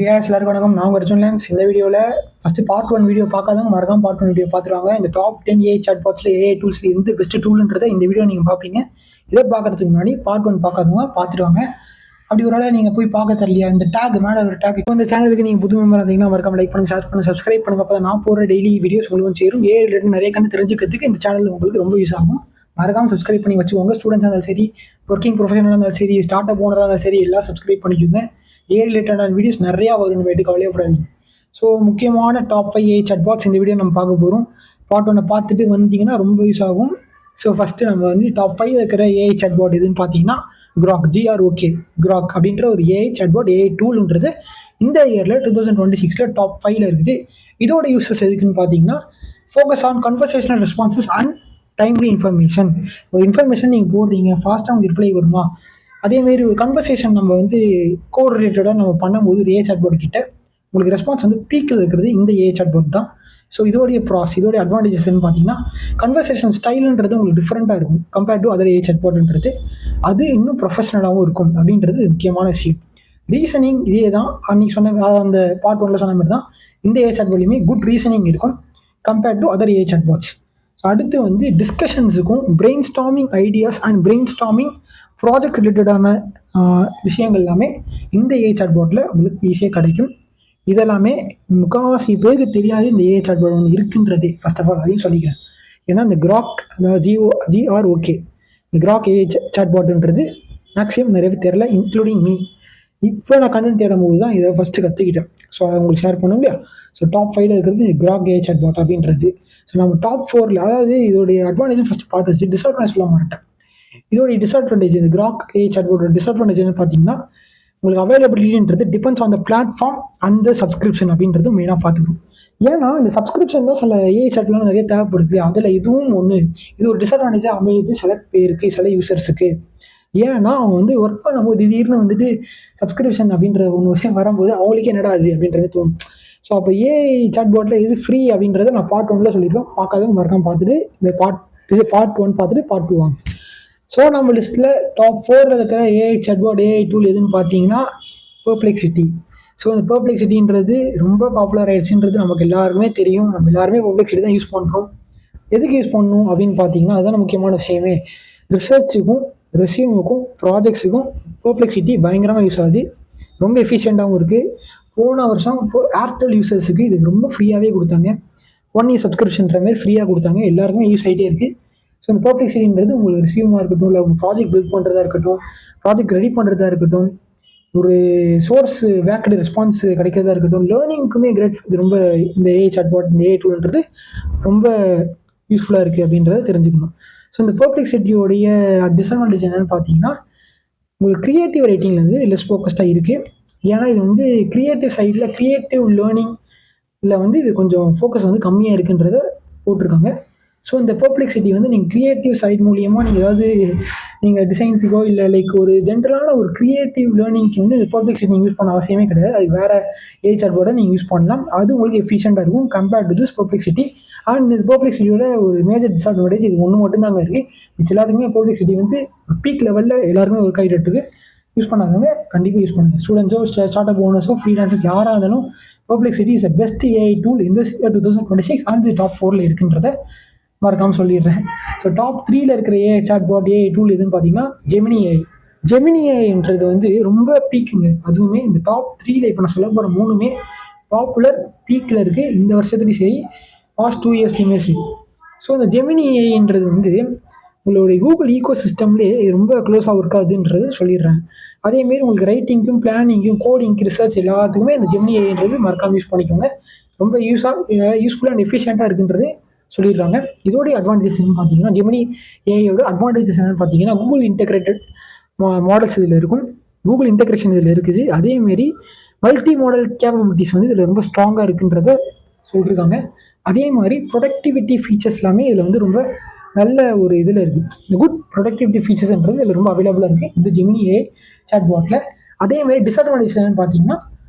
எல்லாருக்கும் வணக்கம். நான் உங்கள் ரிச்சுவன்ஸ். இந்த வீடியோவில் ஃபஸ்ட்டு பார்ட் 1 வீடியோ பார்க்காதவங்க மறக்காம பார்ட் 1 வீடியோ பார்த்துருவாங்க. இந்த டாப் 10 ஏஐ சாட்பாட்ஸில் ஏஐ டூல்ஸில் எந்த பெஸ்ட் டூல்ன்றதை இந்த வீடியோ நீங்கள் பார்ப்பீங்க. இதை பார்க்கறதுக்கு முன்னாடி பார்ட் 1 பார்க்காதவங்க பார்த்துருவாங்க. அப்படி ஒரு வேளை நீங்கள் போய் பார்க்க தரலையா, இந்த டேக் மேலே ஒரு டேக். இப்போ இந்த சேனலுக்கு நீங்கள் புது மெம்பர் இருந்தீங்கன்னா மறக்காம லைக் பண்ணுங்கள், ஷேர் பண்ணுங்கள், சப்ஸ்கிரைப் பண்ணுங்க. அப்போ நான் போகிற டெய்லி வீடியோஸ் உங்களுக்கு சேரும். ஏஐ ரிலேட்டட் நிறைய கண்டு தெரிஞ்சுக்கிறதுக்கு இந்த சேனல் உங்களுக்கு ரொம்ப யூஸ் ஆகும். மறக்காம சப்ஸ்கிரைப் பண்ணி வச்சுக்கோங்க. ஸ்டூடெண்ட்ஸாக இருந்தாலும் சரி, ஒர்க்கிங் ப்ரொஃபஷனலாக இருந்தாலும் சரி, ஸ்டார்ட் அப் ஓனராக இருந்தாலும் சரி, எல்லாம் சப்ஸ்கிரைப் பண்ணிக்கோங்க. ஏஐ ரிலேட்டடான வீடியோஸ் நிறையா வரும், வேட்டு கவலையப்படாதீங்க. ஸோ முக்கியமான டாப் 5 ஏஐ சாட்பாட்ஸ் இந்த வீடியோ நம்ம பார்க்க போகிறோம். பார்ட் 1 பார்த்துட்டு வந்தீங்கன்னா ரொம்ப யூஸ் ஆகும். ஸோ ஃபஸ்ட்டு நம்ம வந்து டாப் 5 இருக்கிற ஏஐ சாட்பாட் எதுன்னு பார்த்தீங்கன்னா கிராக், GROK, கிராக் அப்படின்ற ஒரு ஏஐ சாட்பாட், ஏஐ டூல்ன்றது இந்த இயரில் 2026 டாப் 5ல் இருக்குது. இதோட யூசஸ் எதுக்குன்னு பார்த்தீங்கன்னா focus on conversational responses and timely information. ஒரு இன்ஃபர்மேஷன் நீங்கள் போடுறீங்க, ஃபாஸ்ட்டாக உங்களுக்கு ரிப்ளை வருமா? அதேமாரி ஒரு கன்வர்சேஷன் நம்ம வந்து கோட் ரிலேட்டடாக நம்ம பண்ணும்போது ஒரு ஏஐ சாட்பாட் கிட்ட உங்களுக்கு ரெஸ்பான்ஸ் வந்து பீக்கில் இருக்கிறது இந்த ஏஐ சாட்பாட் தான். ஸோ இதோடைய இதோடைய அட்வான்டேஜஸ்ன்னு பார்த்தீங்கன்னா கன்வர்சேஷன் ஸ்டைலுன்றது உங்களுக்கு டிஃப்ரெண்ட்டாக இருக்கும் கம்பேர்ட் டு அதர் ஏஐ சாட்பாட்ன்றது. அது இன்னும் ப்ரொஃபஷனலாகவும் இருக்கும் அப்படின்றது முக்கியமான விஷயம். ரீசனிங் இதே தான், அன்றைக்கி சொன்ன அந்த பார்ட் 1ல் சொன்ன மாதிரி தான் இந்த ஏஐ சாட்பாட்லையுமே குட் ரீசனிங் இருக்கும் compared to other AI chatbots. So அடுத்து வந்து டிஸ்கஷன்ஸுக்கும் brainstorming ideas and brainstorming project ரிலேட்டடான விஷயங்கள் எல்லாமே இந்த ஏஐ சாட்பாட்டில் உங்களுக்கு ஈஸியாக கிடைக்கும். இதெல்லாமே முக்கால்வாசி பேருக்கு தெரியாது இந்த ஏஐ சாட்பாட் ஒன்று இருக்குன்றது. ஃபர்ஸ்ட் ஆஃப் ஆல் அதையும் சொல்லிக்கிறேன். ஏன்னா இந்த கிராக், அதாவது GROK, இந்த கிராக் ஏஐ சாட்பாட்ன்றது மேக்ஸிமம் நிறைய பேர் தெரியல, இன்க்ளூடிங் மீ. இப்போ நான் கண்டென்ட் தேடும் போது தான் இதை ஃபஸ்ட்டு கற்றுக்கிட்டேன். ஸோ அதை உங்களுக்கு ஷேர் பண்ண இல்லையா. ஸோ டாப் 5ல் இருக்கிறது இந்த கிராக் ஏஐ சாட்பாட் அப்படின்றது. ஸோ நம்ம டாப் 4ல், அதாவது இதோடைய அட்வான்டேஜ் ஃபஸ்ட்டு பார்த்துச்சு, டிஸ்அட்வான்டேஜ் சொல்ல மாட்டேன். இதோடைய டிஸ்அட்வான்டேஜ், இந்த கிராக் ஏஐ சாட்பாட்டோட டிஸ்அட்வான்டேஜ் என்ன பார்த்தீங்கன்னா உங்களுக்கு அவைலபிலிட்டின்றது depends on the platform and the subscription அப்படின்றது மெயினாக பார்த்துக்கணும். ஏன்னா இந்த சப்ஸ்கிரிப்ஷன் தான் சில ஏஐ சாட்லாம் நிறைய தேவைப்படுது. அதில் இதுவும் ஒன்று. இது ஒரு டிஸ்அட்வான்டேஜாக அமையுது சில பேருக்கு, சில யூசர்ஸுக்கு. ஏன்னா அவங்க வந்து ஒர்க் பண்ணும்போது திடீர்னு வந்துட்டு சப்ஸ்கிரிப்ஷன் அப்படின்ற ஒன்று விஷயம் வரும்போது அவங்களுக்கே என்னடா அது அப்படின்றது தோணும். ஸோ அப்போ ஏஐ சாட்பாட்டில் இது ஃப்ரீ அப்படின்றத நான் பார்ட் 1ல் சொல்லியிருக்கேன். பார்க்காதவங்க மறக்காம பார்த்துட்டு இந்த பார்ட் 1 பார்த்துட்டு பார்ட் 2 வாங்க. ஸோ நம்ம லிஸ்ட்டில் டாப் 4ல் இருக்கிற ஏஐ சாட்பாட், ஏஐ டூல் எதுன்னு பார்த்தீங்கன்னா பெர்ப்ளெக்சிட்டி. ஸோ இந்த பெர்ப்ளெக்சிட்டின்றது ரொம்ப பாப்புலர் ஆகிடுச்சுன்றது நமக்கு எல்லாருக்குமே தெரியும். நம்ம எல்லாருமே பெர்ப்ளெக்சிட்டி தான் யூஸ் பண்ணுறோம். எதுக்கு யூஸ் பண்ணணும் அப்படின்னு பார்த்தீங்கன்னா அதுதான் முக்கியமான விஷயமே. ரிசர்ச்சுக்கும், ரெஸ்யூமுக்கும், ப்ராஜெக்ட்ஸுக்கும் பெர்ப்ளெக்சிட்டி பயங்கரமாக யூஸ் ஆகுது. ரொம்ப எஃபிஷியண்ட்டாகவும் இருக்குது. போன வருஷம் ஏர்டெல் யூசர்ஸுக்கு இது ரொம்ப ஃப்ரீயாகவே கொடுத்தாங்க. 1 இயர் சப்ஸ்கிரிப்ஷன்ற மாதிரி ஃப்ரீயாக கொடுத்தாங்க. எல்லாருக்குமே யூஸ் ஆகிட்டே இருக்குது. ஸோ இந்த பெர்ப்ளெக்சிட்டின்றது உங்களுக்கு ரெஸ்யூமாக இருக்கட்டும், இல்லை உங்கள் ப்ராஜெக்ட் பில்ட் பண்ணுறதா இருக்கட்டும், ப்ராஜெக்ட் ரெடி பண்ணுறதா இருக்கட்டும், ஒரு சோர்ஸ் வேக்கடு ரெஸ்பான்ஸ் கிடைக்கிறதா இருக்கட்டும், லேர்னிங்க்குமே கிரேட். இது ரொம்ப இந்த ஏஐ சாட்பாட், இந்த ஏஐ டூல்ன்றது ரொம்ப யூஸ்ஃபுல்லாக இருக்குது அப்படின்றத தெரிஞ்சுக்கணும். ஸோ இந்த பெர்ப்ளெக்சிட்டியோடைய டிஸ்அட்வான்டேஜ் என்னென்னு பார்த்தீங்கன்னா உங்களுக்கு க்ரியேட்டிவ் ரைட்டிங்கில் வந்து லெஸ் ஃபோக்கஸ்டாக இருக்குது. ஏன்னா இது வந்து க்ரியேட்டிவ் சைடில், க்ரியேட்டிவ் லேர்னிங்கில் வந்து இது கொஞ்சம் ஃபோக்கஸ் வந்து கம்மியாக இருக்குன்றத போட்டிருக்காங்க. ஸோ இந்த பெர்ப்ளெக்சிட்டி வந்து நீங்கள் க்ரியேட்டிவ் சைட் மூலியமாக நீங்கள் ஏதாவது நீங்கள் டிசைன்ஸுக்கோ இல்லை லைக் ஒரு ஜென்ரலான ஒரு க்ரியேட்டிவ் லேர்னிங்க்கு வந்து இந்த பெர்ப்ளெக்சிட்டி நீங்கள் யூஸ் பண்ண அவசியமே கிடையாது. அது வேறு ஏஐ சாட்பாட்டை நீங்கள் யூஸ் பண்ணலாம். அது உங்களுக்கு எஃபிஷியண்ட்டாக இருக்கும் compared to this Perplexity. And இந்த பெர்ப்ளெக்சிட்டியோட ஒரு மேஜர் டிஸ்அட்வான்டேஜ் இது ஒன்று மட்டும்தாங்க இருக்குது. மிச்ச எல்லாத்துக்குமே பெர்ப்ளெக்சிட்டி வந்து பீக் லெவலில் எல்லாருமே ஒர்க் ஆகிட்டு இருக்குது. யூஸ் பண்ணாதவங்க கண்டிப்பாக யூஸ் பண்ணுங்கள். ஸ்டூடெண்ட்ஸோ, ஸ்டார்ட் அப் ஓனர்ஸோ, ஃப்ரீலான்சர்ஸ் யாராக இருந்தாலும் Perplexity is a best AI tool இந்த 2026 அண்ட் டாப் 4ல் இருக்குன்றத மறக்காமல் சொல்லிடுறேன். ஸோ டாப் 3ல் இருக்கிற ஏஐ சாட்பாட், ஏஐ டூல் எதுன்னு பார்த்தீங்கன்னா ஜெமினி ஏஐ. ஜெமினி ஏஐன்றது வந்து ரொம்ப பீக்குங்க. அதுவுமே இந்த டாப் 3ல் இப்போ நான் சொல்ல போகிற 3மே பாப்புலர் பீக்கில் இருக்குது. இந்த வருஷத்துலையும் சரி, பாஸ்ட் 2 இயர்ஸ்லையுமே சரி. ஸோ இந்த ஜெமினி ஏஐன்றது வந்து உங்களுடைய கூகுள் ஈகோ சிஸ்டம்லேயே ரொம்ப க்ளோஸாக ஒர்க் ஆகுதுன்றது சொல்லிடுறேன். அதேமாரி உங்களுக்கு ரைட்டிங்க்கும், பிளானிங்கும், கோடிங்க்கு, ரிசர்ச் எல்லாத்துக்குமே இந்த ஜெமினி ஏஐன்றது மறக்காமல் யூஸ் பண்ணிக்கோங்க. ரொம்ப யூஸ்ஃபுல்லாக அண்ட் எஃபிஷியண்ட்டாக இருக்குன்றது சொல்லிடுறாங்க. இதோடைய அட்வான்டேஜஸ் என்னன்னு பார்த்தீங்கன்னா ஜெமினி ஏஐயோட அட்வான்டேஜஸ் என்னென்னு பார்த்தீங்கன்னா கூகுள் இன்டெகிரேட்டட் மாடல்ஸ் இதில் இருக்கும், கூகுள் இன்டெகிரேஷன் இதில் இருக்குது. அதேமாரி மல்டி மாடல் கேப்பபிலிட்டிஸ் வந்து இதில் ரொம்ப ஸ்ட்ராங்காக இருக்குன்றத சொல்லியிருக்காங்க. அதே மாதிரி ப்ரொடக்டிவிட்டி ஃபீச்சர்ஸ் எல்லாமே இதில் வந்து ரொம்ப நல்ல ஒரு இதில் இருக்குது. இந்த குட் ப்ரொடக்டிவிட்டி ஃபீச்சர்ஸ்ன்றது இதில் ரொம்ப அவைலபிளாக இருக்குது இந்த ஜெமினி ஏஐ சாட்பாட்டில். அதேமாதிரி டிஸ்அட்வான்டேஜ் என்னென்னு பார்த்தீங்கன்னா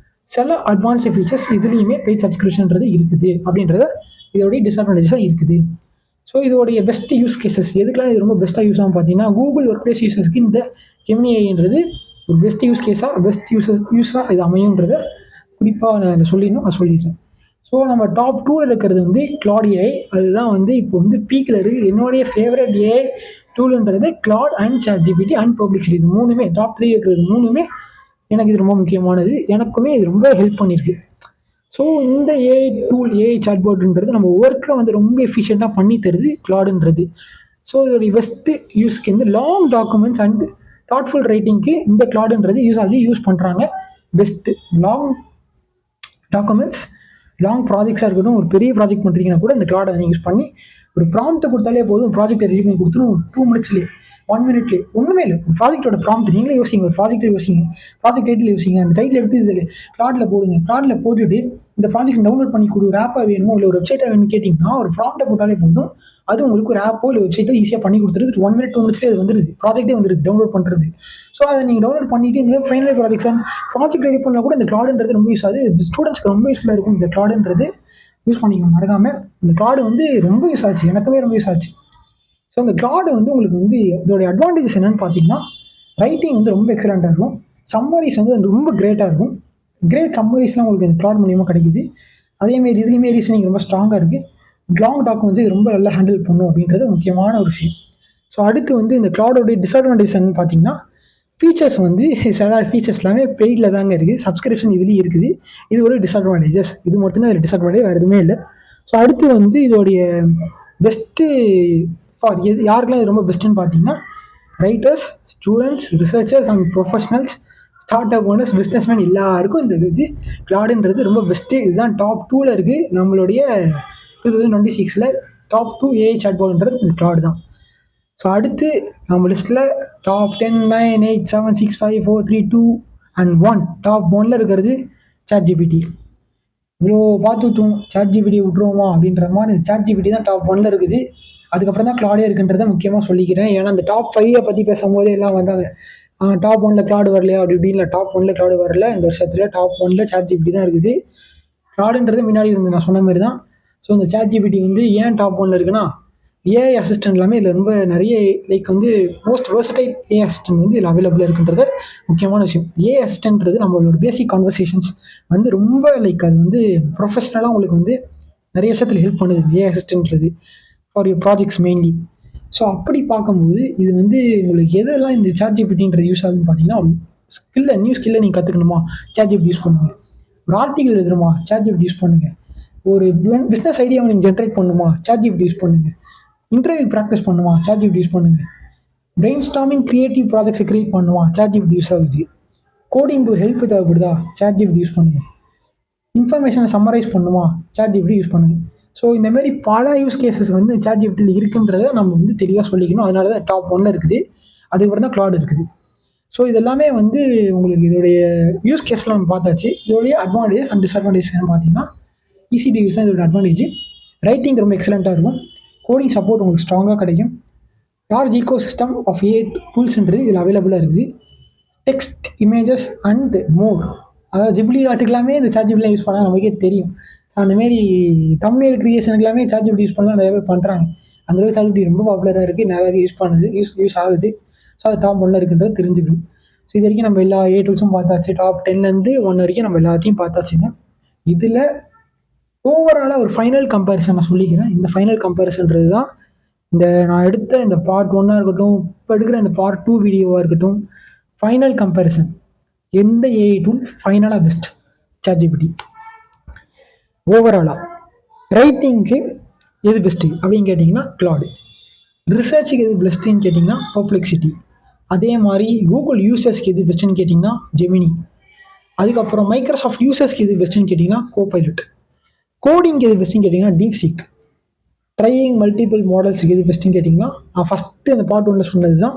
சில அட்வான்ஸ்டு ஃபீச்சர்ஸ் இதுலேயுமே பெய்ட் சப்ஸ்கிரிப்ஷன்றது இருக்குது அப்படின்றத இதோடைய டிஸ்அட்வான்டேஜஸாக இருக்குது. ஸோ இதோடைய பெஸ்ட் யூஸ் கேசஸ் எதுக்கெல்லாம் இது ரொம்ப பெஸ்ட்டாக யூஸ் ஆகும் பார்த்தீங்கன்னா கூகுள் ஒர்க் பிளேஸ் யூசர்ஸ்க்கு இந்த ஜெமினி ஏஐன்றது ஒரு பெஸ்ட் யூஸ் கேஸாக, பெஸ்ட் யூஸாக இது அமையுன்றதை குறிப்பாக நான் அதை சொல்லிடுறேன். ஸோ நம்ம டாப் 2ல் இருக்கிறது வந்து கிளாட் ஏஐ. அதுதான் வந்து இப்போ வந்து பீக்கில் இருக்குது. என்னுடைய ஃபேவரட் ஏஐ டூலுன்றது Claude and ChatGPT and Perplexity. இது 3மே டாப் 3 இருக்கிறது 3மே எனக்கு இது ரொம்ப முக்கியமானது. எனக்குமே இது ரொம்ப ஹெல்ப் பண்ணியிருக்கு. ஸோ இந்த ஏஐ டூல், ஏஐ சாட்பாட்ன்றது நம்ம ஒர்க்கை வந்து ரொம்ப எஃபிஷியண்ட்டாக பண்ணி தருது கிளாடுன்றது. ஸோ இதோடைய பெஸ்ட்டு யூஸ்க்கு வந்து லாங் டாக்குமெண்ட்ஸ் அண்ட் தாட்ஃபுல் ரைட்டிங்க்கு இந்த கிளாடுன்றது யூஸ் பண்ணுறாங்க. பெஸ்ட்டு லாங் டாக்குமெண்ட்ஸ், லாங் ப்ராஜெக்ட்ஸாக இருக்கட்டும், ஒரு பெரிய ப்ராஜெக்ட் பண்ணுறீங்கன்னா கூட இந்த கிளாடை நீங்கள் யூஸ் பண்ணி ஒரு ப்ராம்ப்ட்டை கொடுத்தாலே போதும், ப்ராஜெக்டை ரெடி பண்ணி கொடுத்துரும் 2 மினிட்ஸ்லேயே, 1 மினிட்லேயே. ஒன்றுமே இல்லை, ஒரு ப்ராஜெக்டோட ப்ராம்ப்ட் நீங்களே யோசிங்க, ஒரு ப்ராஜெக்டை யோசிங்க, ப்ராஜெக்ட் டைட்டில் யோசிங்க, அந்த டைட்டில் எடுத்து இதில் கிளாடில் போடுங்க. கிளாடில் போட்டுட்டு இந்த ப்ராஜெக்ட் டவுன்லோட் பண்ணி கொடு, ஒரு ஆப்பாக வேணுமோ இல்லை ஒரு வெப்சைட்டாக வேணும்னு கேட்டிங்கன்னா ஒரு ப்ராம்ப்ட்டை போட்டாலே போதும், அது உங்களுக்கு ஒரு ஆப்போ இல்லை வெப்சைட்டோ ஈஸியாக பண்ணி கொடுத்துருது. 1 மினிட் 2 மினிட்ஸ்லேயே அது வந்துருது, ப்ராஜெக்டே வந்துருது டவுன்லோட் பண்ணுறது. ஸோ அதை நீங்கள் டவுன்லோட் பண்ணிவிட்டு இந்த ஃபைனல் ப்ராஜெக்ட் ரெடி பண்ணால் கூட இந்த கிளாடுன்றது ரொம்ப யூஸ் ஆகுது. ஸ்டூடெண்ட்ஸ்க்கு ரொம்ப யூஸ்ஃபுல்லாக இருக்கும் இந்த கிளாடுன்றது. யூஸ் பண்ணிக்கோங்க மறக்காமல். இந்த கிளாடு வந்து ரொம்ப யூஸ் ஆச்சு, எனக்குமே ரொம்ப யூஸ் ஆச்சு. ஸோ இந்த கிளாடு வந்து உங்களுக்கு வந்து இதோடைய அட்வான்டேஜஸ் என்னென்னு பார்த்தீங்கன்னா, ரைட்டிங் வந்து ரொம்ப எக்ஸலண்ட்டாக இருக்கும். சம்மரிஸ் வந்து ரொம்ப கிரேட்டாக இருக்கும். கிரேட் சம்மரிஸ்லாம் உங்களுக்கு இந்த கிளாட் மூலியமாக கிடைக்குது. அதேமாரி இதுலேயுமே ரீசனிங் ரொம்ப ஸ்ட்ராங்காக இருக்குது. லாங் டாக்குமெண்ட்ஸ் இது ரொம்ப நல்லா ஹேண்டில் பண்ணும் அப்படின்றது முக்கியமான ஒரு விஷயம். ஸோ அடுத்து வந்து இந்த கிளாடோடைய டிஸ்அட்வான்டேஜ் என்னன்னு பார்த்தீங்கன்னா, ஃபீச்சர்ஸ் வந்து சில ஃபீச்சர்ஸ் எல்லாமே பெய்டில் தாங்க இருக்குது, சப்ஸ்கிரிப்ஷன் இதுலேயும் இருக்குது. இது ஒரு டிஸ்அட்வான்டேஜஸ், இது மட்டும்தான் இதில் டிஸ்அட்வான்டேஜ், வேறு எதுவுமே இல்லை. ஸோ அடுத்து வந்து இதோடைய பெஸ்ட்டு ஃபார் யாருக்கெல்லாம் இது ரொம்ப பெஸ்ட்டுன்னு பார்த்தீங்கன்னா, writers, students, researchers and professionals, start up owners, businessman எல்லாருக்கும் இந்த இது கிளாடுன்றது ரொம்ப பெஸ்ட்டு. இதுதான் டாப் 2ல் இருக்குது. நம்மளுடைய 2026ல் டாப் 2 ஏஐ சாட்பாட்ன்றது இந்த கிளாடு தான். ஸோ அடுத்து நம்ம லிஸ்ட்டில் டாப் 10, 9, 8, 7, 6, 5, 4, 3, 2 and 1 டாப் 1ல் இருக்கிறது ChatGPT. இவ்வளோ பார்த்துட்டோம், ChatGPT விட்டுருவோமா அப்படின்ற மாதிரி ChatGPT தான் டாப் 1ல் இருக்குது. அதுக்கப்புறம் தான் கிளாடே இருக்குன்றதை முக்கியமாக சொல்லிக்கிறேன். ஏன்னா அந்த டாப் 5 பற்றி பேசும்போது எல்லாம் வந்தாங்க, டாப் 1ல் கிளாடு வரலையா அப்படி இப்படின்ல. டாப் 1ல் கிளாடு வரல இந்த வருஷத்தில். டாப் 1ல் ChatGPT தான் இருக்குது. கிளாடுன்றது முன்னாடி இருந்து நான் சொன்ன மாதிரி தான். ஸோ இந்த ChatGPT வந்து ஏன் டாப் 1ல் இருக்குன்னா, ஏஐ அசிஸ்டன்ட் எல்லாமே இதில் ரொம்ப நிறைய வந்து மோஸ்ட் வெர்சடைல் ஏஐ அசிஸ்டன்ட் வந்து இதில் அவைலபிளாக இருக்குன்றது முக்கியமான விஷயம். ஏஐ அசிஸ்டன்ட்ன்றது நம்மளோட பேசிக் கான்வர்சேஷன்ஸ் வந்து ரொம்ப அது வந்து ப்ரொஃபஷ்னலாக உங்களுக்கு வந்து நிறைய விஷயத்தில் ஹெல்ப் பண்ணுது ஏஐ அசிஸ்டன்ட்ன்றது, for your projects mainly. So அப்படி பார்க்கும்போது இது வந்து உங்களுக்கு எதெல்லாம் இந்த ChatGPTன்றது யூஸ் ஆகுதுன்னு பார்த்தீங்கன்னா, நியூ ஸ்கில்லை நீங்கள் கற்றுக்கணுமா ChatGPT யூஸ் பண்ணுங்கள். ஒரு ஆர்டிகல் எழுதணுமா ChatGPT யூஸ் பண்ணுங்கள். ஒரு பிஸ்னஸ் ஐடியாவை நீங்கள் ஜென்ரேட் பண்ணணுமா ChatGPT யூஸ் பண்ணுங்கள். இன்டர்வியூ ப்ராக்டிஸ் பண்ணுமா ChatGPT யூஸ் பண்ணுங்கள். பிரெயின் ஸ்டார்மிங் கிரியேட்டிவ் ப்ராஜெக்ட்ஸை கிரியேட் பண்ணுமா ChatGPT யூஸ் ஆகுது. கோடிங்க்கு ஒரு ஹெல்ப் தேவைப்படுதா ChatGPT யூஸ் பண்ணுங்கள். இன்ஃபர்மேஷனை சம்மரைஸ் பண்ணுமா ChatGPT யூஸ் பண்ணுங்கள். ஸோ இந்தமாரி பல யூஸ் கேசஸ் வந்து ChatGPTயில் இருக்குன்றதை நம்ம வந்து தெளிவாக சொல்லிக்கணும். அதனால தான் டாப் 1ல் இருக்குது. அதுக்கப்புறம் தான் கிளாட் இருக்குது. ஸோ இதெல்லாமே வந்து உங்களுக்கு இதோடைய யூஸ் கேஸ்லாம் நம்ம பார்த்தாச்சு. இதோடைய அட்வான்டேஜ் அண்ட் டிஸ்அட்வான்டேஜ் என்னன்னு பார்த்தீங்கன்னா, ஈஸி டு யூஸ் தான் இதோட அட்வான்டேஜ். ரைட்டிங் ரொம்ப எக்ஸலண்ட்டாக இருக்கும். கோடிங் சப்போர்ட் உங்களுக்கு ஸ்ட்ராங்காக கிடைக்கும். Large ecosystem of AI டூல்ஸ்ன்றது இதில் அவைலபிளாக இருக்குது. டெக்ஸ்ட், இமேஜஸ் அண்ட் மோர், அதாவது ஜிப்லி ஆர்ட்டுக்கெல்லாமே இந்த ChatGPT யூஸ் பண்ணால் நமக்கே தெரியும். ஸோ அந்தமாரி தம்ப்நெயில் கிரியேஷனுக்கு எல்லாமே ChatGPT யூஸ் பண்ணலாம் நிறைய பேர் பண்ணுறாங்க. அந்தளவுக்கு ChatGPT ரொம்ப பாப்புலராக இருக்குது, நிறைய யூஸ் ஆகுது. ஸோ அது டாப் 1ல் இருக்குன்றது தெரிஞ்சுக்கணும். ஸோ இது வரைக்கும் நம்ம எல்லா ஏஐ டூல்ஸும் பார்த்தாச்சு. டாப் 10லேருந்து 1 வரைக்கும் நம்ம எல்லாத்தையும் பார்த்தாச்சுங்க. இதில் ஓவராலாக ஒரு ஃபைனல் கம்பேரிசன் நான் சொல்லிக்கிறேன். இந்த ஃபைனல் கம்பேரிசன்றது தான் இந்த நான் எடுத்த இந்த பார்ட் 1ஆக இருக்கட்டும், இப்போ எடுக்கிற இந்த பார்ட் 2 வீடியோவாக இருக்கட்டும், ஃபைனல் கம்பேரிசன் எந்த ஏஐ டூல் ஃபைனலாக பெஸ்ட் ChatGPT. ஓவராலாக ரைட்டிங்க்கு எது பெஸ்ட்டு அப்படின்னு கேட்டிங்கன்னா கிளாடு. ரிசர்ச்சுக்கு எது பெஸ்ட்டுன்னு கேட்டிங்கன்னா பர்ப்ளெக்சிட்டி. அதே மாதிரி கூகுள் யூசர்ஸ்க்கு எது பெஸ்ட்டுன்னு கேட்டிங்கன்னா ஜெமினி. அதுக்கப்புறம் மைக்ரோசாஃப்ட் யூசர்ஸ்க்கு எது பெஸ்ட்டுன்னு கேட்டிங்கன்னா கோபைலட். கோடிங் எது பெஸ்ட்டுன்னு கேட்டிங்கன்னா டீப்சீக். ட்ரையிங் மல்டிபிள் மாடல்ஸுக்கு எது பெஸ்ட்டுன்னு கேட்டிங்கன்னா நான் ஃபஸ்ட்டு அந்த பார்ட் 1ல் சொன்னது தான்